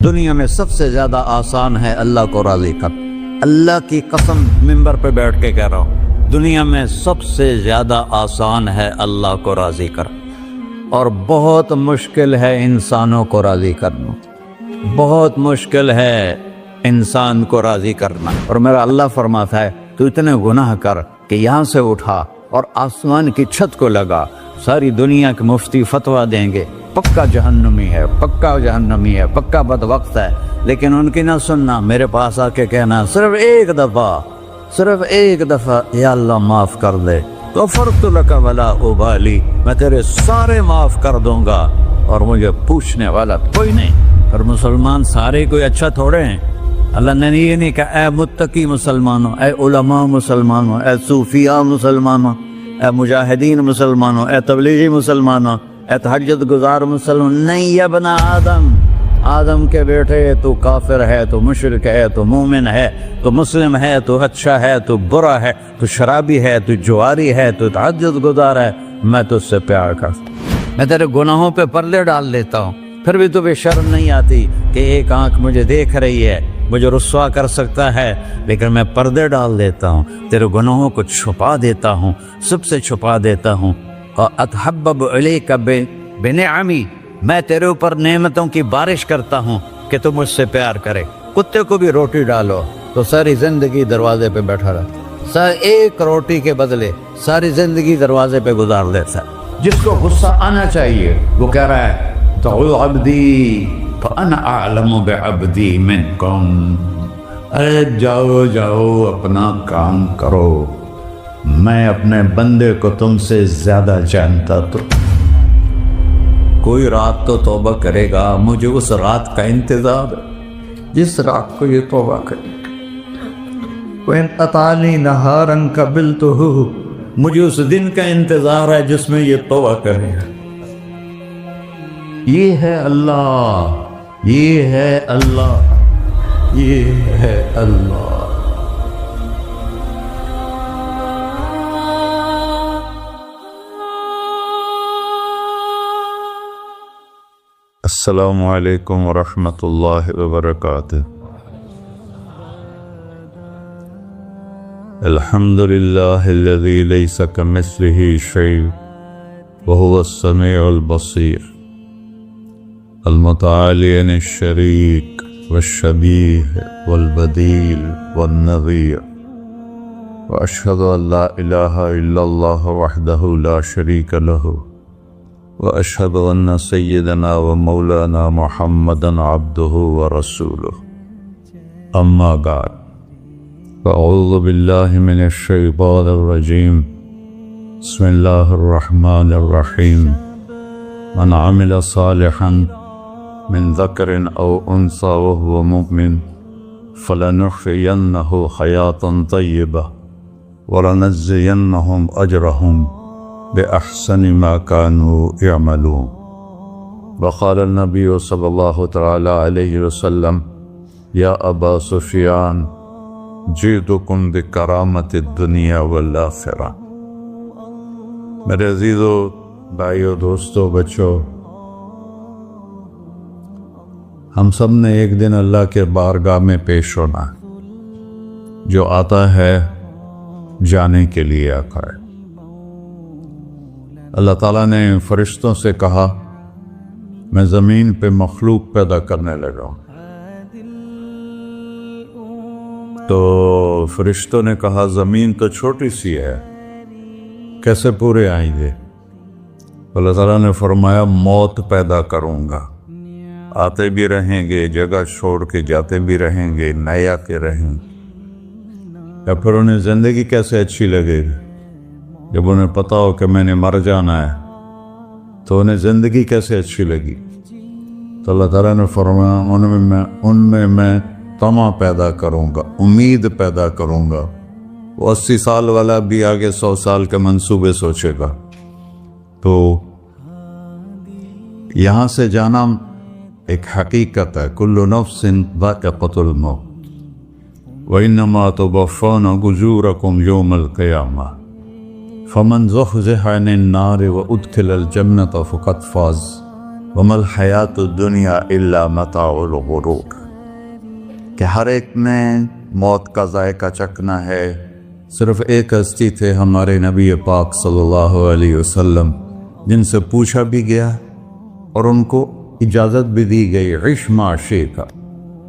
دنیا میں سب سے زیادہ آسان ہے اللہ کو راضی کر. اللہ کی قسم منبر پہ بیٹھ کے کہہ رہا ہوں، دنیا میں سب سے زیادہ آسان ہے اللہ کو راضی کر، اور بہت مشکل ہے انسانوں کو راضی کرنا. بہت مشکل ہے انسان کو راضی کرنا. اور میرا اللہ فرماتا ہے تو اتنے گناہ کر کہ یہاں سے اٹھا اور آسمان کی چھت کو لگا، ساری دنیا کے مفتی فتویٰ دیں گے پکا جہنمی ہے، پکا جہنمی ہے، پکا بدبخت ہے، لیکن ان کی نہ سننا. میرے پاس آ کے کہنا صرف ایک دفعہ یا اللہ معاف کر دے، غفرت لک ولا ابالی، میں تیرے سارے معاف کر دوں گا اور مجھے پوچھنے والا کوئی نہیں. اور مسلمان سارے کوئی اچھا تھوڑے ہیں. اللہ نے یہ نہیں کہا اے متقی مسلمانوں، اے علماء مسلمانوں، اے صوفیاء مسلمانوں، اے مجاہدین مسلمانوں، اے تبلیغی مسلمانوں، اے تہجد گزار مسلمان. نہیں یا ابن آدم کے بیٹے، تو کافر ہے، تو مشرک ہے، تو مومن ہے، تو مسلم ہے، تو اچھا ہے، تو برا ہے، تو شرابی ہے، تو جواری ہے، تو تہجد گزار ہے، میں تجھ سے پیار کرتا ہوں. میں تیرے گناہوں پہ پردے ڈال دیتا ہوں، پھر بھی تمہیں شرم نہیں آتی کہ ایک آنکھ مجھے دیکھ رہی ہے، مجھے رسوا کر سکتا ہے، لیکن میں پردے ڈال دیتا ہوں، تیرے گناہوں کو چھپا دیتا ہوں، سب سے چھپا دیتا ہوں. اتحبب الیک بنعمی، میں تیرے اوپر نعمتوں کی بارش کرتا ہوں کہ تم مجھ سے پیار کرے. کتے کو بھی روٹی ڈالو تو ساری زندگی دروازے پہ بیٹھا رہتا، ایک روٹی کے بدلے ساری زندگی دروازے پہ گزار دیتا. جس کو غصہ آنا چاہیے وہ کہہ رہا ہے تو عبدی فانا اعلم بعبدی منکم، ارے جاؤ اپنا کام کرو، میں اپنے بندے کو تم سے زیادہ جانتا. تو کوئی رات تو توبہ کرے گا، مجھے اس رات کا انتظار ہے جس رات کو یہ توبہ کرے. وَإِنْ أَطَعَنِي نَهَارًا قَبِلْتُهُ، مجھے اس دن کا انتظار ہے جس میں یہ توبہ کرے گا. یہ ہے اللہ، یہ ہے اللہ، یہ ہے اللہ. السلام علیکم ورحمۃ اللہ وبرکاتہ. الحمد للہ الذی لیس کمثلہ شیء وہو السمیع البصیر، المتعالی عن الشریک والشبیہ والبدیل والنظیر، واشہد ان لا الہ الا اللہ وحدہ لا شریک لہ، واشہد ان سیدنا و مولانا محمدا عبدہ ورسولہ. اما بعد، فاعوذ باللہ من الشیطان الرجیم. بسم اللہ الرحمن الرحیم. من عمل صالحا من ذکر او انثی وهو مؤمن فلنحیینہ حیاتا طیبہ ولنجزینہم اجرہم بأحسن ما كانوا يعملون. وقال النبي صلى الله تعالى عليه وسلم يا أبا سفيان جئتكم بكرامة الدنيا والآخرة. میرے عزیزو، بھائیو، دوستو، بچو، ہم سب نے ایک دن اللہ کے بارگاہ میں پیش ہونا. جو آتا ہے جانے کے لیے آتا ہے. اللہ تعالیٰ نے فرشتوں سے کہا میں زمین پہ مخلوق پیدا کرنے لگا ہوں. تو فرشتوں نے کہا زمین تو چھوٹی سی ہے، کیسے پورے آئیں گے؟ اللہ تعالیٰ نے فرمایا موت پیدا کروں گا، آتے بھی رہیں گے، جگہ چھوڑ کے جاتے بھی رہیں گے، نیا کے رہیں گے. یا پھر انہیں زندگی کیسے اچھی لگے گی؟ جب انہیں پتا ہو کہ میں نے مر جانا ہے تو انہیں زندگی کیسے اچھی لگی؟ تو اللہ تعالیٰ نے فرمایا ان میں میں طمع پیدا کروں گا، امید پیدا کروں گا. وہ 80 سال والا بھی آگے 100 سال کے منصوبے سوچے گا. تو یہاں سے جانا ایک حقیقت ہے. کل نفس ذائقۃ الموت وانما توفون اجورکم یوم القیامہ فمن زحزح عن النار وادخل الجنة فقد فاز وَمَا الْحَيَاةُ الدُّنْيَا إِلَّا مَتَاعُ الْغُرُورِ کہ ہر ایک نے موت کا ذائقہ چکھنا ہے۔ صرف ایک ہستی تھے ہمارے نبی پاک صلی اللہ علیہ وسلم، جن سے پوچھا بھی گیا اور ان کو اجازت بھی دی گئی، عِش مَا شِئْتَ،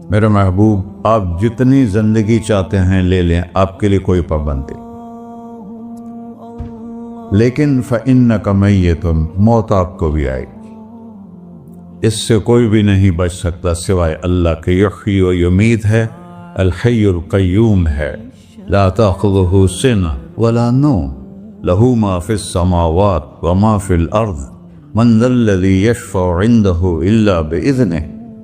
میرے محبوب آپ جتنی زندگی چاہتے ہیں لے لیں، آپ کے لیے کوئی پابندی، لیکن فَإِنَّكَ مَيِّتٌ، موت آپ کو بھی آئے گی، اس سے کوئی بھی نہیں بچ سکتا سوائے اللہ کے۔ یحیی و یمیت ہے، الحی القیوم ہے، لا تأخذہ سنہ ولا نوم، لہ ما فی السماوات وما فی الارض، من ذا الذی یشفع عنده الا بإذنہ،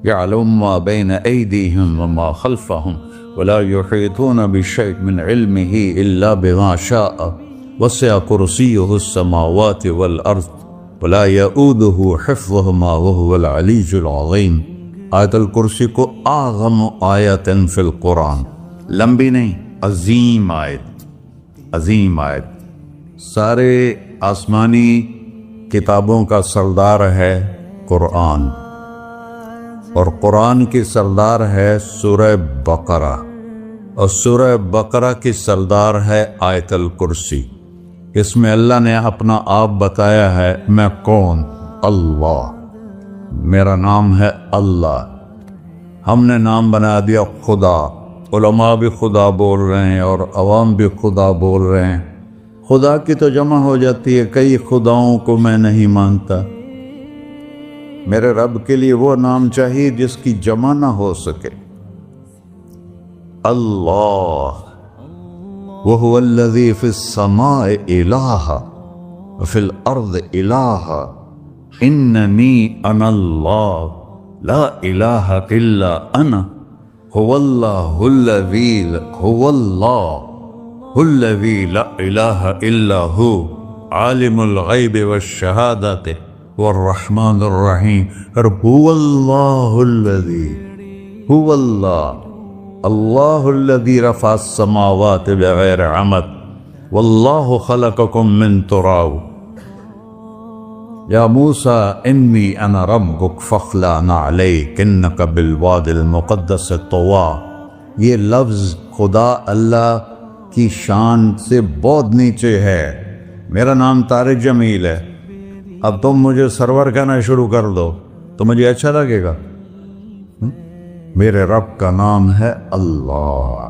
يعلم ما بين أيديهم وما خلفهم ولا يحيطون بشيء من علمه إلا بما شاء، وسع كرسيه السماوات والأرض ولا يؤوده حفظهما وهو العلي العظيم۔ آیت الکرسی کو اعظم آیت فی القرآن، لمبی نہیں، عظیم آیت، عظیم آیت، سارے آسمانی کتابوں کا سردار ہے قرآن، اور قرآن کی سردار ہے سورہ بقرہ، اور سورہ بقرہ کی سردار ہے آیت الکرسی۔ اس میں اللہ نے اپنا آپ بتایا ہے، میں کون؟ اللہ، میرا نام ہے اللہ۔ ہم نے نام بنا دیا خدا، علماء بھی خدا بول رہے ہیں اور عوام بھی خدا بول رہے ہیں۔ خدا کی تو جمع ہو جاتی ہے، کئی خداؤں کو میں نہیں مانتا، میرے رب کے لیے وہ نام چاہیے جس کی جمع نہ ہو سکے۔ اللہ، وَهُوَ الَّذِي فِي السَّمَاءِ إِلَٰهٌ وَفِي الْأَرْضِ إِلَٰهٌ إِنَّنِي أَنَا اللَّهُ لَا إِلَٰهَ إِلَّا أَنَا هُوَ اللَّهُ الَّذِي لَا إِلَٰهَ إِلَّا هُوَ عَالِمُ الْغَيْبِ وَالشَّهَادَةِ والرحمن الرحیم۔ اور هو اللہ الذی، هو اللہ الذی رفع السماوات بغیر عمد واللہ خلقکم من تراب، یا موسیٰ انی انا ربک فاخلع نعلیک انک بالوادی المقدس طویٰ۔ یہ لفظ خدا اللہ کی شان سے بہت نیچے ہے۔ میرا نام طارق جمیل ہے، اب تم مجھے سرور کہنا شروع کر دو تو مجھے اچھا لگے گا؟ میرے رب کا نام ہے اللہ،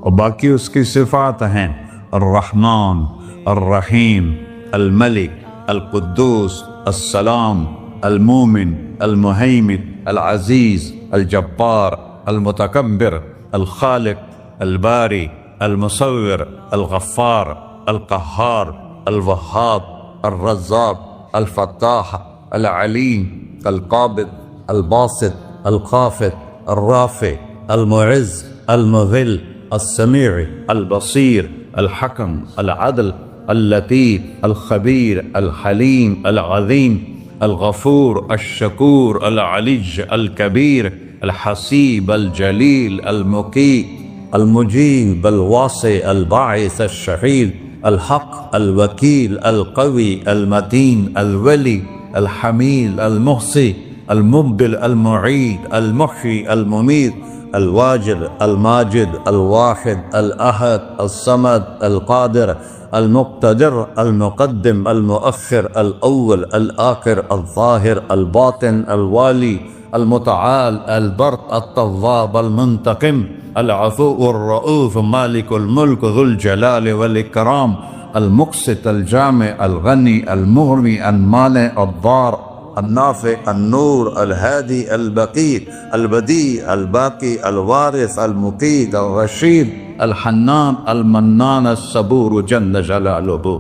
اور باقی اس کی صفات ہیں، الرحمن، الرحیم، الملک، القدوس، السلام، المومن، المہیمن، العزیز، الجبار، المتکبر، الخالق، الباری، المصور، الغفار، القہار، الوہاب، الرزاق، الفتاح، العلیم، القابض، الباسط، الخافض، الرافع، المعز، المذل، السمیع، البصیر، الحکم، العدل، اللطیف، الخبیر، الحلیم، العظیم، الغفور، الشکور، العلی، الکبیر، الحسیب، الجلیل، المقیت، المجیب، الواسع، الباعث، الشہید، الحق، الوکیل، القوی، المتین، الولی، الحمید، المحصی، المبدل، المعید، المحیی، الممیت، الواجد، الماجد، الواحد، الأحد، الصمد، القادر، المقتدر، المقدم، المؤخر، الأول، الآخر، الظاهر، الباطن، الوالي، المتعال، البر، التواب، المنتقم، العفو، الرؤوف، مالك الملك، ذو الجلال والإكرام، المقسط، الجامع، الغني، المغني، المانع، الضار، النافع، النور، الهادي، البقي، البديع، الباقي، الوارث، المقيت، الرشيد، الحنان، المنان، الصبور جل جلالہ۔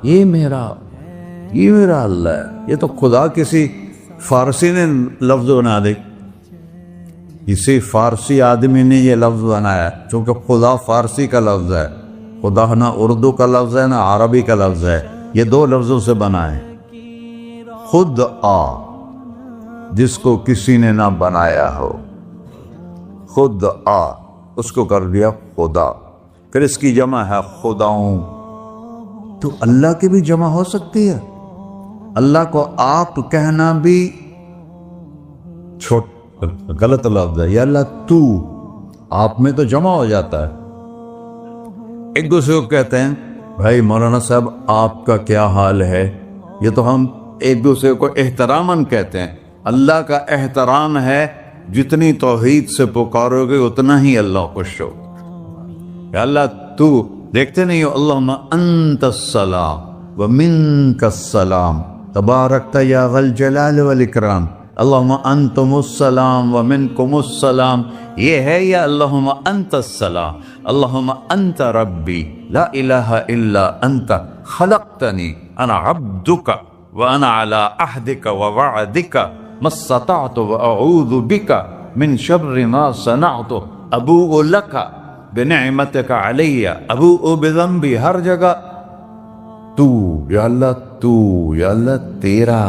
یہ میرا اللہ ہے۔ یہ تو خدا کسی فارسی نے لفظ بنا دے، کسی فارسی آدمی نے یہ لفظ بنایا، چونکہ خدا فارسی کا لفظ ہے، خدا نہ اردو کا لفظ ہے نہ عربی کا لفظ ہے، یہ دو لفظوں سے بنا ہے۔ خود آ، جس کو کسی نے نہ بنایا ہو، خود آ، اس کو کر دیا خدا۔ پھر اس کی جمع ہے خداؤں، تو اللہ کی بھی جمع ہو سکتی ہے؟ اللہ کو آپ کہنا بھی غلط لفظ ہے. یا اللہ تو، آپ میں تو جمع ہو جاتا ہے. ایک دوسرے کو کہتے ہیں بھائی مولانا صاحب آپ کا کیا حال ہے. یہ تو ہم ایک دوسرے کو احتراماً کہتے ہیں. اللہ کا احترام ہے جتنی توحید سے پکارو گے اتنا ہی اللہ خوش ہو. یا اللہ تو، دیکھتے نہیں ہو اللہم انت السلام ومنک السلام تبارکت یا ذا الجلال والاکرام. اللہم انتم السلام ومنکم السلام یہ ہے. یا اللہم انت السلام اللہم انت ربی لا الہ الا انت خلقتنی انا عبدک وانا علی عہدک ووعدک ما استطعت واعوذ بک من شر ما صنعت ابوء لک بنعمتک علی ابوء بذنبی. ہر جگہ تو، یا اللہ تو، یا اللہ تیرا.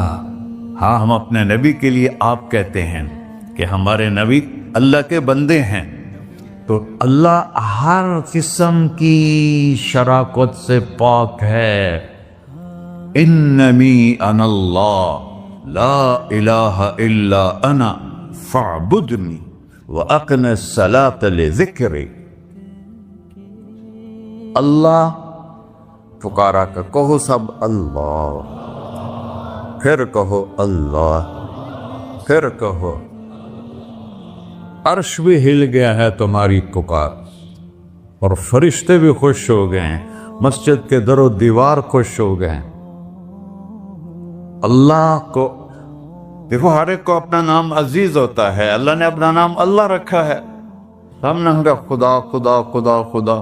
ہاں ہم اپنے نبی کے لیے آپ کہتے ہیں کہ ہمارے نبی اللہ کے بندے ہیں. تو اللہ ہر قسم کی شراکت سے پاک ہے. اننی انا اللہ لا الہ الا انا فاعبدنی واقم الصلاۃ لذکری. اللہ پکارا کر کہو سب اللہ، پھر کہو اللہ، پھر کہو. عرش بھی ہل گیا ہے تمہاری پکار، اور فرشتے بھی خوش ہو گئے ہیں، مسجد کے در و دیوار خوش ہو گئے ہیں. اللہ کو دیکھو، ہر ایک کو اپنا نام عزیز ہوتا ہے. اللہ نے اپنا نام اللہ رکھا ہے. ہم نے کہا خدا خدا خدا خدا،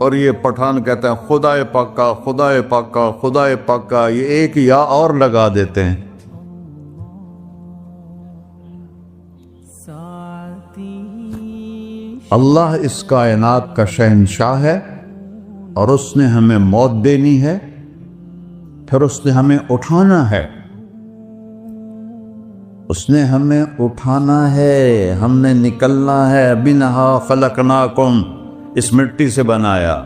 اور یہ پٹھان کہتے ہیں خدا پاکا خدا پاکا خدا پاکا. یہ ایک یا اور لگا دیتے ہیں. اللہ اس کائنات کا شہنشاہ ہے، اور اس نے ہمیں موت دینی ہے، پھر اس نے ہمیں اٹھانا ہے. اس نے ہمیں اٹھانا ہے، ہم نے نکلنا ہے. منہا خلقناکم، اس مٹی سے بنایا.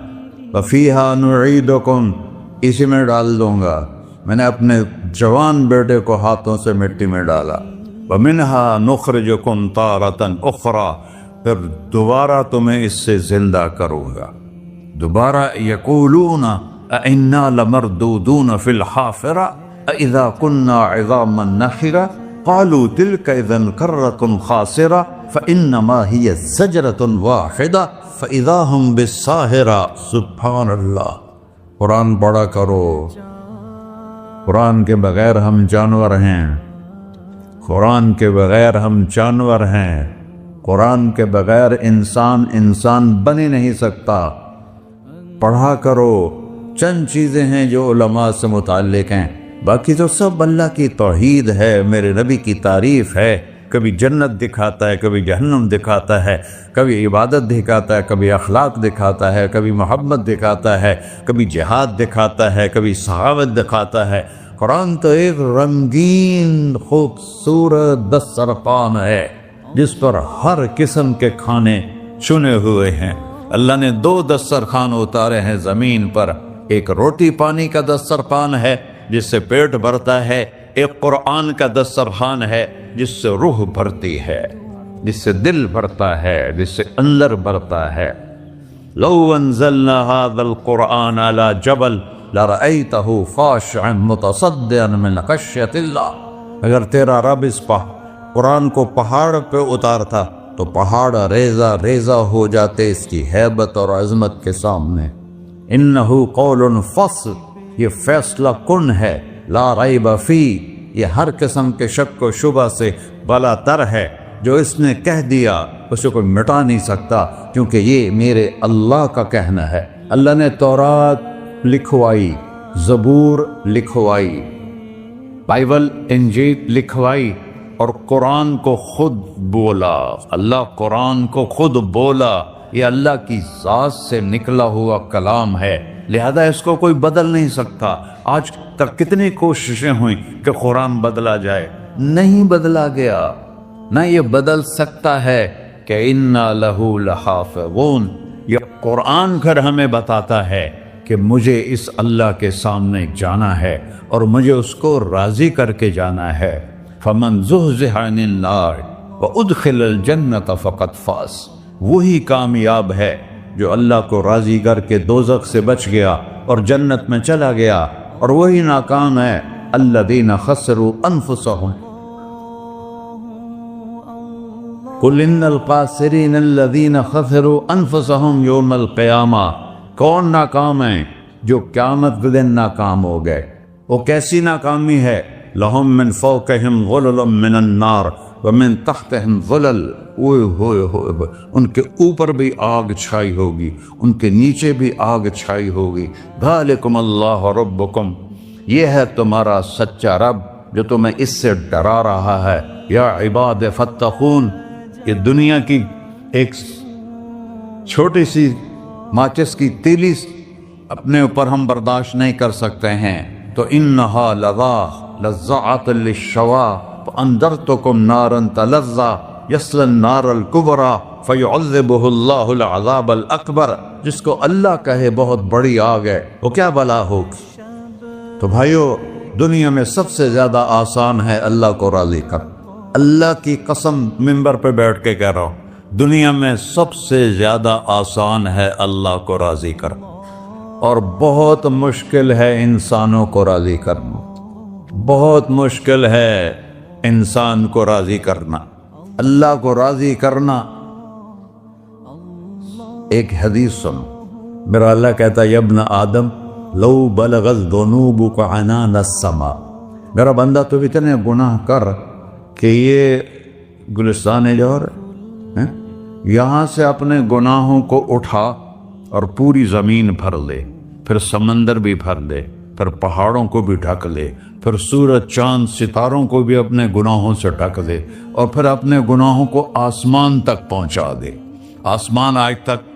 وفیہا نعیدکم، اسی میں ڈال دوں گا. میں نے اپنے جوان بیٹے کو ہاتھوں سے مٹی میں ڈالا. ومنہا نخرجکم تارۃ اخری، پھر دوبارہ تمہیں اس سے زندہ کروں گا. دوبارہ یقولون اِنَّا لَمَرْدُودُونَ فِي الْحَافِرَةِ أَإِذَا كُنَّا عِظَامًا نَخِرَةً قَالُوا تِلْكَ إِذًا كَرَّةٌ خَاسِرَةٌ فَإِنَّمَا هِيَ زَجْرَةٌ وَاحِدَةٌ فَإِذَا هُمْ بِالسَّاهِرَةِ. سبحان اللہ. قرآن پڑھا کرو. قرآن کے بغیر ہم جانور ہیں. قرآن کے بغیر ہم جانور ہیں. قرآن کے بغیر انسان بن ہی نہیں سکتا. پڑھا کرو. چند چیزیں ہیں جو علماء سے متعلق ہیں، باقی تو سب اللہ کی توحید ہے، میرے نبی کی تعریف ہے. کبھی جنت دکھاتا ہے، کبھی جہنم دکھاتا ہے، کبھی عبادت دکھاتا ہے، کبھی اخلاق دکھاتا ہے، کبھی محبت دکھاتا ہے، کبھی جہاد دکھاتا ہے، کبھی سخاوت دکھاتا ہے. قرآن تو ایک رنگین خوبصورت دسترخوان ہے جس پر ہر قسم کے کھانے چنے ہوئے ہیں. اللہ نے 2 دسترخوان اتارے ہیں زمین پر. ایک روٹی پانی کا دسترخوان ہے جس سے پیٹ بھرتا ہے، ایک قرآن کا دسترخوان ہے جس سے روح بھرتی ہے، جس سے دل بھرتا ہے، جس سے اندر بھرتا ہے. لو انزلنا هذا القرآن على جبل لرأيته خاشعا متصدعا من خشية الله. اگر تیرا رب اس قرآن کو پہاڑ پہ اتارتا تو پہاڑ ریزہ ریزہ ہو جاتے اس کی ہیبت اور عظمت کے سامنے. انہ قول فصل، یہ فیصلہ کن ہے. لا ریب فی، یہ ہر قسم کے شک و شبہ سے بلا تر ہے. جو اس نے کہہ دیا اسے کوئی مٹا نہیں سکتا، کیونکہ یہ میرے اللہ کا کہنا ہے. اللہ نے تورات لکھوائی، زبور لکھوائی، بائبل انجیل لکھوائی، اور قرآن کو خود بولا. اللہ قرآن کو خود بولا. یہ اللہ کی ذات سے نکلا ہوا کلام ہے، لہذا اس کو کوئی بدل نہیں سکتا. آج تک کتنی کوششیں ہوئیں کہ قرآن بدلا جائے، نہیں بدلا گیا. نہ یہ بدل سکتا ہے کہ اِنَّا لَهُ لَحَافِظُونَ. یہ قرآن گھر ہمیں بتاتا ہے کہ کہ مجھے اس اللہ کے سامنے جانا ہے اور مجھے اس کو راضی کر کے جانا ہے۔ فمن زحزح عن النار وادخل الجنۃ فقد فاز، وہی کامیاب ہے جو اللہ کو راضی کر کے دوزخ سے بچ گیا اور جنت میں چلا گیا، اور وہی ناکام ہے الذین خسروا انفسهم قل ان الخاسرین الذین خسروا انفسهم یوم القیامہ۔ کون ناکام ہیں؟ جو قیامت کے دن ناکام ہو گئے۔ وہ کیسی ناکامی ہے؟ لہم من فوقہم غلل من النار ومن تحتہم ظلل، اوئے ہوئے ہوئے، ان کے اوپر بھی آگ چھائی ہوگی، ان کے نیچے بھی آگ چھائی ہوگی۔ ذالکم اللہ ربکم، یہ ہے تمہارا سچا رب جو تمہیں اس سے ڈرا رہا ہے۔ یا عباد فاتقون، یہ دنیا کی ایک چھوٹی سی ماچس کی تیلی اپنے اوپر ہم برداشت نہیں کر سکتے ہیں، تو انہا لظا لزعت للشوا فانذرتکم نارا تلظا یصلی النار الکبری فیعذبہ اللہ العذاب الاکبر۔ جس کو اللہ کہے بہت بڑی آگ ہے، وہ کیا بلا ہوگی؟ تو بھائیو، دنیا میں سب سے زیادہ آسان ہے اللہ کو راضی کر۔ اللہ کی قسم منبر پہ بیٹھ کے کہہ رہا ہوں، دنیا میں سب سے زیادہ آسان ہے اللہ کو راضی کرنا، اور بہت مشکل ہے انسانوں کو راضی کرنا، بہت مشکل ہے انسان کو راضی کرنا۔ اللہ کو راضی کرنا، ایک حدیث سنو، میرا اللہ کہتا ہے یا ابن آدم لو بلغت ذنوبک عنان السماء، میرا بندہ تو اتنے گناہ کر کہ یہ گلستان جوہر ہے، یہاں سے اپنے گناہوں کو اٹھا اور پوری زمین بھر لے، پھر سمندر بھی بھر لے، پھر پہاڑوں کو بھی ڈھک لے، پھر سورج چاند ستاروں کو بھی اپنے گناہوں سے ڈھک دے، اور پھر اپنے گناہوں کو آسمان تک پہنچا دے۔ آسمان آج تک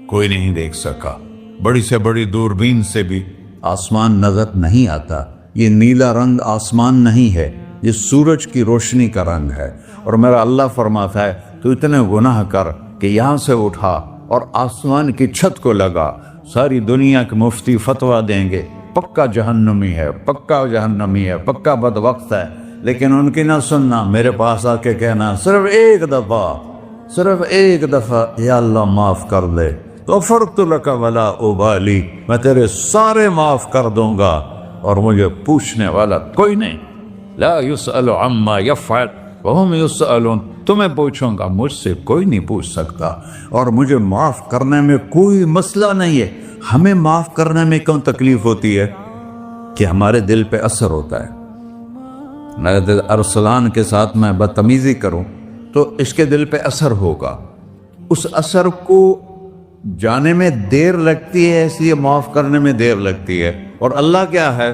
کوئی نہیں دیکھ سکا، بڑی سے بڑی دوربین سے بھی آسمان نظر نہیں آتا۔ یہ نیلا رنگ آسمان نہیں ہے، یہ سورج کی روشنی کا رنگ ہے۔ اور میرا اللہ فرماتا ہے تو اتنے گناہ کر کہ یہاں سے اٹھا اور آسمان کی چھت کو لگا، ساری دنیا کے مفتی فتویٰ دیں گے پکا جہنمی ہے، پکا جہنمی ہے، پکا بدبخت ہے، لیکن ان کی نہ سننا، میرے پاس آ کے کہنا صرف ایک دفعہ یا اللہ معاف کر دے، غفرت لک ولا ابالی، میں تیرے سارے معاف کر دوں گا اور مجھے پوچھنے والا کوئی نہیں۔ لا یسأل عما یفعل وہم یسألون، تمہیں پوچھوں گا، مجھ سے کوئی نہیں پوچھ سکتا، اور مجھے معاف کرنے میں کوئی مسئلہ نہیں ہے۔ ہمیں معاف کرنے میں کیوں تکلیف ہوتی ہے؟ کہ ہمارے دل پہ اثر ہوتا ہے۔ میرے دل ارسلان کے ساتھ میں بدتمیزی کروں تو اس کے دل پہ اثر ہوگا، اس اثر کو جانے میں دیر لگتی ہے، اس لیے معاف کرنے میں دیر لگتی ہے۔ اور اللہ کیا ہے؟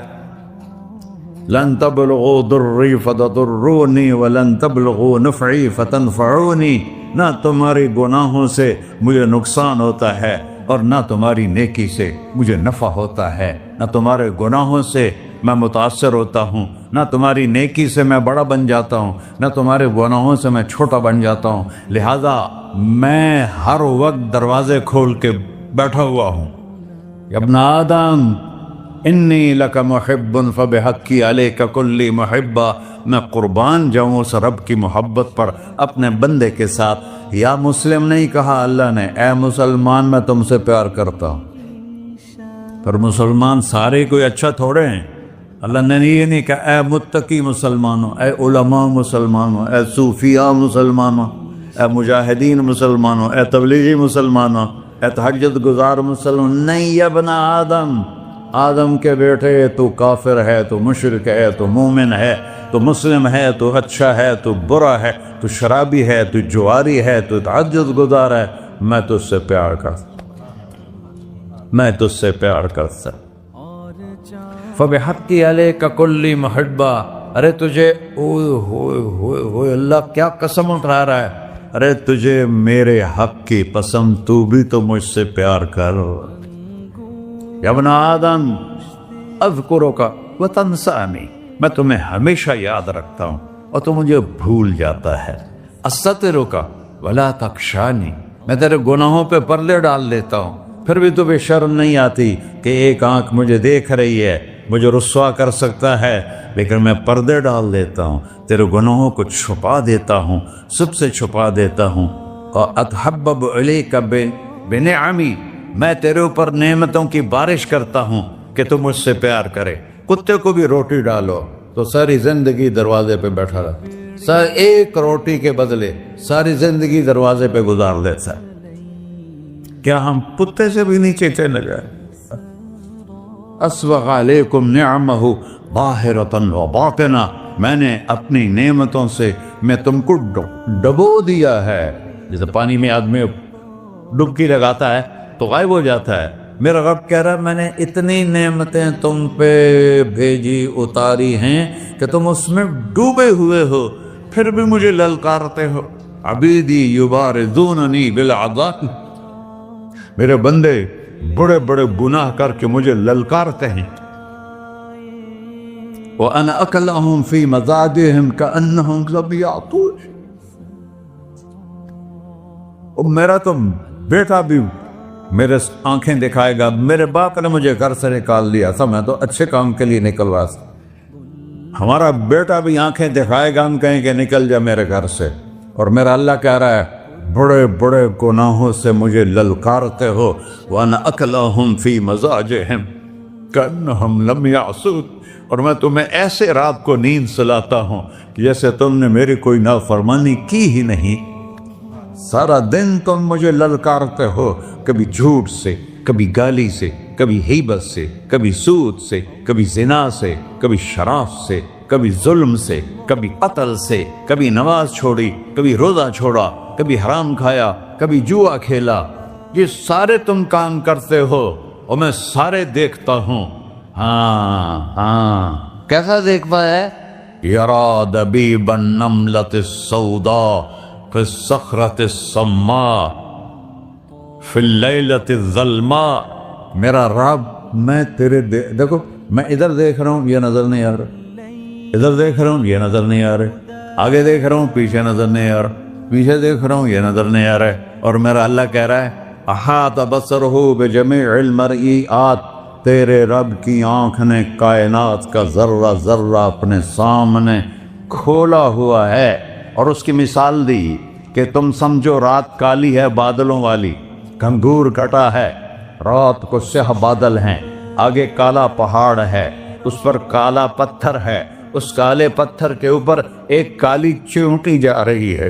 لن تبلغوا ضری فتضرونی ولن تبلغوا نفعی فتنفعونی، نہ تمہاری گناہوں سے مجھے نقصان ہوتا ہے اور نہ تمہاری نیکی سے مجھے نفع ہوتا ہے، نہ تمہارے گناہوں سے میں متاثر ہوتا ہوں، نہ تمہاری نیکی سے میں بڑا بن جاتا ہوں، نہ تمہارے گناہوں سے میں چھوٹا بن جاتا ہوں، لہذا میں ہر وقت دروازے کھول کے بیٹھا ہوا ہوں۔ یا ابن آدم انی لک محب فبحقی علیک کلی محبہ، میں قربان جاؤں اس رب کی محبت پر اپنے بندے کے ساتھ۔ یا مسلم نہیں کہا اللہ نے، اے مسلمان میں تم سے پیار کرتا ہوں۔ پر مسلمان سارے کوئی اچھا تھوڑے ہیں، اللہ نے یہ نہیں کہا اے متقی مسلمانوں، اے علماء مسلمانوں، اے صوفیاء مسلمانوں، اے مجاہدین مسلمانوں، اے تبلیغی مسلمانوں، اے تہجد گزار مسلمان، نہیں یا ابن آدم، آدم کے بیٹے، تو کافر ہے، تو مشرک ہے، تو مومن ہے، تو مسلم ہے، تو اچھا ہے، تو برا ہے، تو شرابی ہے، تو جواری ہے، تو تہجد گزار ہے، میں تجھ سے پیار کرتا، میں تجھ سے پیار کرتا۔ فبحقی علیک کلی محبہ، ارے تجھے اوئے ہوئے ہوئے ہوئے، اللہ کیا قسم اٹھا رہا ہے، ارے تجھے میرے حق کی قسم، تو بھی تو مجھ سے پیار کر۔ یا ابن آدم اذکرک وتنسانی، میں تمہیں ہمیشہ یاد رکھتا ہوں اور تو مجھے بھول جاتا ہے۔ استترک ولا تخشانی، میں تیرے گناہوں پہ پردے ڈال لیتا ہوں پھر بھی تمہیں شرم نہیں آتی کہ ایک آنکھ مجھے دیکھ رہی ہے، مجھے رسوا کر سکتا ہے، لیکن میں پردے ڈال دیتا ہوں، تیرے گناہوں کو چھپا دیتا ہوں، سب سے چھپا دیتا ہوں۔ اور اتحبب علیک بنعمی، میں تیرے اوپر نعمتوں کی بارش کرتا ہوں کہ تم مجھ سے پیار کرے۔ کتے کو بھی روٹی ڈالو تو ساری زندگی دروازے پہ بیٹھا رہا، ایک روٹی کے بدلے ساری زندگی دروازے پہ گزار دیتا ہے۔ کیا ہم کتے سے بھی نیچے چلے جائیں؟ اسبغ علیکم نعمہ ظاہرۃ و باطنہ، میں نے اپنی نعمتوں سے میں تم کو ڈبو دیا ہے۔ جیسے پانی میں آدمی ڈبکی لگاتا ہے تو غائب ہو جاتا ہے، میرا رب کہہ رہا ہے میں نے اتنی نعمتیں تم پہ بھیجی اتاری ہیں کہ تم اس میں ڈوبے ہوئے ہو، پھر بھی مجھے للکارتے ہو۔ عبیدی یبارزوننی بالعذاب، میرے بندے بڑے بڑے گناہ کر کے مجھے للکارتے ہیں۔ وَأَنَا أَكْلَهُمْ فِي مَزَاجِهِمْ كَأَنَّهُمْ لَمْ يَعْطُونِ، میرا تو بیٹا بھی میرے آنکھیں دکھائے گا، میرے باپ نے مجھے گھر سے نکال دیا تھا، میں تو اچھے کام کے لیے نکل رہا تھا، ہمارا بیٹا بھی آنکھیں دکھائے گا، ہم کہیں کہ نکل جا میرے گھر سے، اور میرا اللہ کہہ رہا ہے بڑے بڑے گناہوں سے مجھے للکارتے ہو۔ وَأَنَا أَكْلَهُمْ فِي مَزَاجِهِمْ كَأَنَّهُمْ لَمْ يَعْصُونِ، اور میں تمہیں ایسے رات کو نیند سلاتا ہوں جیسے تم نے میری کوئی نافرمانی کی ہی نہیں۔ سارا دن تم مجھے للکارتے ہو، کبھی جھوٹ سے، کبھی گالی سے، کبھی غیبت سے، کبھی سود سے، کبھی زنا سے، کبھی شراب سے، کبھی ظلم سے، کبھی قتل سے، کبھی نماز چھوڑی، کبھی روزہ چھوڑا، کبھی حرام کھایا، کبھی جوا کھیلا، یہ سارے تم کام کرتے ہو اور میں سارے دیکھتا ہوں۔ ہاں کیسا دیکھتا ہے؟ یرا دبیب النملۃ السوداء فی الصخرۃ الصماء فی اللیلۃ الظلماء، میرا رب میں تیرے دیکھو میں ادھر دیکھ رہا ہوں یہ نظر نہیں آ رہا، ادھر دیکھ رہا ہوں یہ نظر نہیں آ رہا، آگے دیکھ رہا ہوں پیچھے نظر نہیں آ رہا، پیچھے دیکھ رہا ہوں یہ نظر نہیں آ رہا ہے، اور میرا اللہ کہہ رہا ہے احاط بصرہ بجمیع المرئیات، تیرے رب کی آنکھ نے کائنات کا ذرہ ذرہ اپنے سامنے کھولا ہوا ہے۔ اور اس کی مثال دی کہ تم سمجھو رات کالی ہے بادلوں والی، گھنگور کٹا ہے، رات کو سیاہ بادل ہیں، آگے کالا پہاڑ ہے، اس پر کالا پتھر ہے، اس کالے پتھر کے اوپر ایک کالی چیونٹی جا رہی ہے۔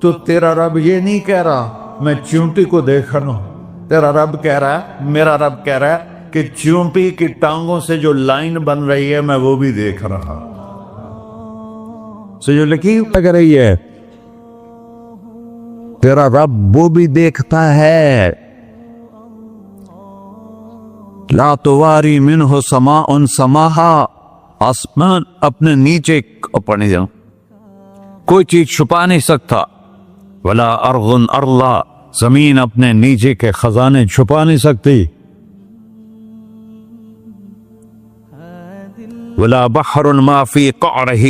تو تیرا رب یہ نہیں کہہ رہا میں چیونٹی کو دیکھ رہا ہوں، تیرا رب کہہ رہا ہے، میرا رب کہہ رہا ہے کہ چیونٹی کی ٹانگوں سے جو لائن بن رہی ہے میں وہ بھی دیکھ رہا ہوں، سے جو لکیر لگ رہی ہے تیرا رب وہ بھی دیکھتا ہے۔ لا تواری منہ سماء سماہا، آسمان اپنے نیچے پڑھنے جاؤں کوئی چیز چھپا نہیں سکتا، ولا ارض ارضا، زمین اپنے نیچے کے خزانے چھپا نہیں سکتی، ولا بحر ما فی قعرہ،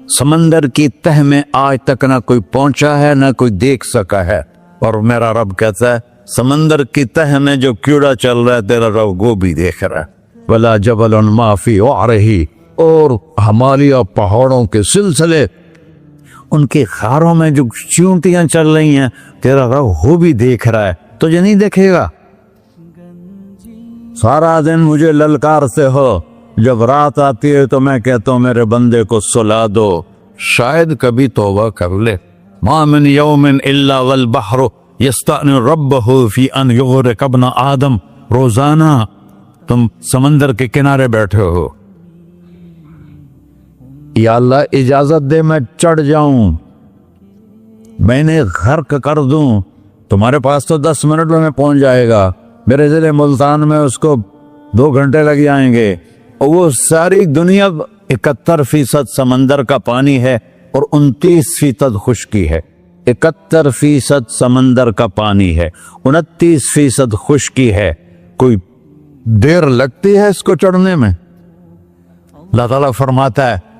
سمندر کی تہ میں آج تک نہ کوئی پہنچا ہے نہ کوئی دیکھ سکا ہے، اور میرا رب کہتا ہے سمندر کی تہ میں جو کیڑا چل رہا ہے تیرا رب وہ بھی دیکھ رہا ہے، ولا جبل ما فی وعرہ، اور ہمالیہ پہاڑوں کے سلسلے ان کے خاروں میں جو چیونٹیاں چل رہی ہیں تیرا رب وہ بھی دیکھ رہا ہے، تجھے نہیں دیکھے گا؟ سارا دن مجھے للکارتے ہو، جب رات آتی ہے تو میں کہتا ہوں میرے بندے کو سلا دو، شاید کبھی توبہ کر لے۔ ما من یوم الا والبحر یستأن ربہ فی ان یغرق ابن آدم، روزانہ تم سمندر کے کنارے بیٹھے ہو، یا اللہ اجازت دے میں چڑھ جاؤں، میں نے غرق کر دوں، تمہارے پاس تو 10 منٹ میں پہنچ جائے گا، میرے ضلع ملتان میں اس کو 2 گھنٹے لگ جائیں گے، اور وہ ساری دنیا 71% سمندر کا پانی ہے اور 29% خشکی ہے، 71% سمندر کا پانی ہے، 29% خشکی ہے، کوئی دیر لگتی ہے اس کو چڑھنے میں؟ اللہ تعالیٰ فرماتا ہے